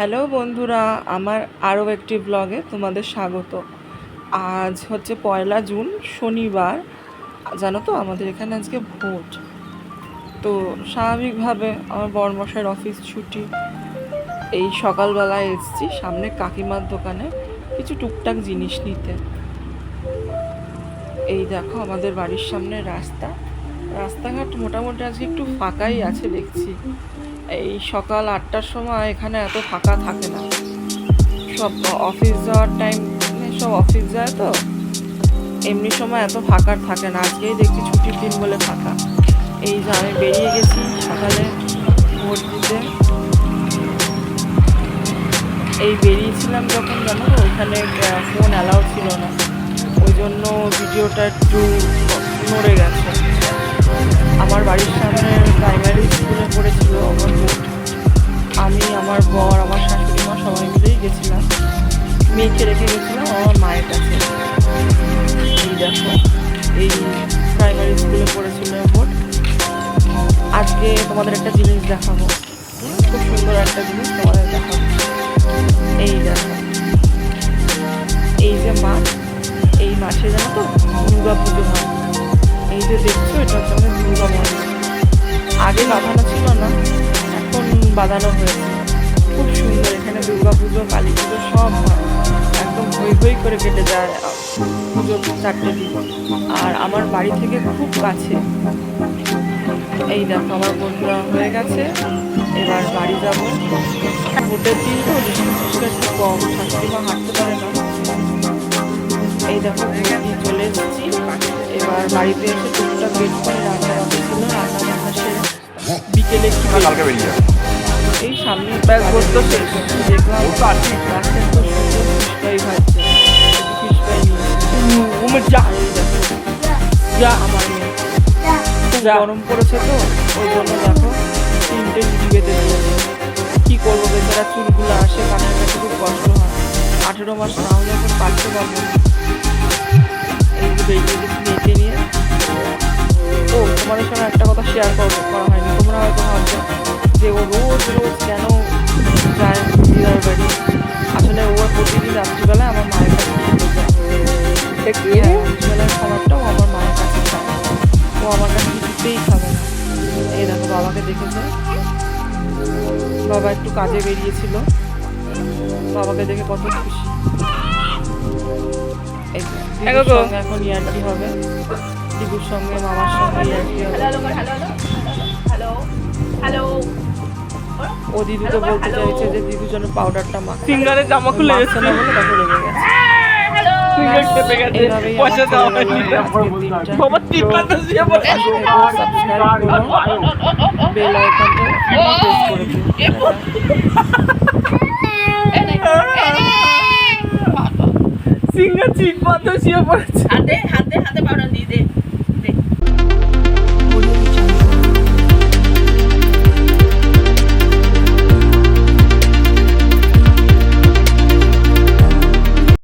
Hello বন্ধুরা, আমার আরও একটি ব্লগে তোমাদের স্বাগত। আজ হচ্ছে 1 জুন, শনিবার। জানো তো আমাদের এখানে আজকে ভোট। তো স্বাভাবিকভাবে আমার বরমশাইয়ের অফিস ছুটি। এই সকালবেলায় এসেছি সামনে কাকিমার দোকানে কিছু টুকটাক জিনিস নিতে। এই দেখো আমাদের বাড়ির সামনে রাস্তাঘাট মোটামুটি আজকে একটু ফাঁকাই আছে দেখছি। এই সকাল 8টার সময় এখানে এত ফাঁকা থাকে না, সব অফিস যাওয়ার টাইম, সব অফিস যায় তো এমনি সময় এত ফাঁকা থাকে না। আজকেই দেখছি ছুটির দিন বলে ফাঁকা। এই যে আমি বেরিয়ে গেছি সকালে ভোট দিতে। এই বেরিয়েছিলাম যখন, জানো তো ওইখানে ফোন অ্যালাউ ছিল না, ওই জন্য ভিডিওটা একটু নড়ে গেছে। আমার বাড়ির সামনে প্রাইমারি স্কুলে পড়েছিল আমার ভোট। আমি, আমার বর, আমার শাশুড়ি মা সবাই মিলেই গেছিলাম। মেয়েকে রেখে গেছিলাম আমার মায়ের কাছে। এই দেখো এই প্রাইমারি স্কুলে পড়েছিল ভোট। আজকে তোমাদের একটা জিনিস দেখাবো, খুব সুন্দর একটা জিনিস তোমাদের দেখাবো। এই দেখো এই যে মাঠ, এই মাঠে জানো তো দুর্গা পুজো হয়। এই যে দেখছো এটা হচ্ছে আমাদের দুর্গা মন্দির। আগে বাঁধানো ছিল না, এখন বাঁধানো হয়েছে। খুব সুন্দর, এখানে দুর্গা পুজো, কালী পুজো সব হয়। একদম হই হই করে কেটে যায় পুজোর 4টে দিন। আর আমার বাড়ি থেকে খুব কাছে। এই দেখো আমার বন্ধুরা হয়ে গেছে, এবার বাড়ি যাব। ভোটের দিন তো বৃষ্টি একটু কম, শাশুড়ি মা হাঁটতে পারে না। এই দেখো ভোট দিয়ে চলে এসেছি। এবার বাড়িতে এসে টুকটাক বেড করে রান্না বান্না ছিল, রান্না বান্না সেরে বিকেলে এই সামনে ব্যাগ বসতো শেষ দেখলাম রাস্তায় খুব সুন্দর ফিসফ্রাই ভাজছে। ফিসফ্রাই নিয়ে আমার মেয়ে খুব গরম পড়েছে তো ওই জন্য দেখো 3টে রুটি বেঁধে দিয়েছে। কী করবো, বেচারা চুলগুলো আসে কানের কাছে, খুব কষ্ট হয়। 18 মাস না হলে এখন কাটতে পারবো। এই যে বেরিয়ে গেছি মেয়েকে নিয়ে। ও তোমাদের সঙ্গে একটা কথা শেয়ার করা হয়নি। তোমরা হয়তো ভাবছো যে ও রোজ রোজ কেন যায় দিদার বাড়ি। আসলে ও প্রতিদিন রাত্রিবেলায় আমার মায়ের কাছে খেতে যায়। রাত্রিবেলার খাবারটাও আমার মায়ের কাছে খায়, ও আমার কাছে কিছুতেই খাবে না। এই দেখো বাবাকে দেখেছে, বাবা একটু কাজে বেরিয়েছিল, বাবাকে দেখে কত খুশি। সঙ্গে এখন ইয়ার্কি হবে, দিদুর সঙ্গে মামার সঙ্গে ইয়ার্কি হবে। ও দিদু তো বলতে চাইছে যে দিদুর জন্য পাউডারটা মা ফিঙ্গারে জামা খুলে যাচ্ছে না বলে দেখো লেগে গেছে। বেল আইকনটা প্রেস করে দিও। সিঙ্গা চিট পাতা শুয়ে পড়েছে।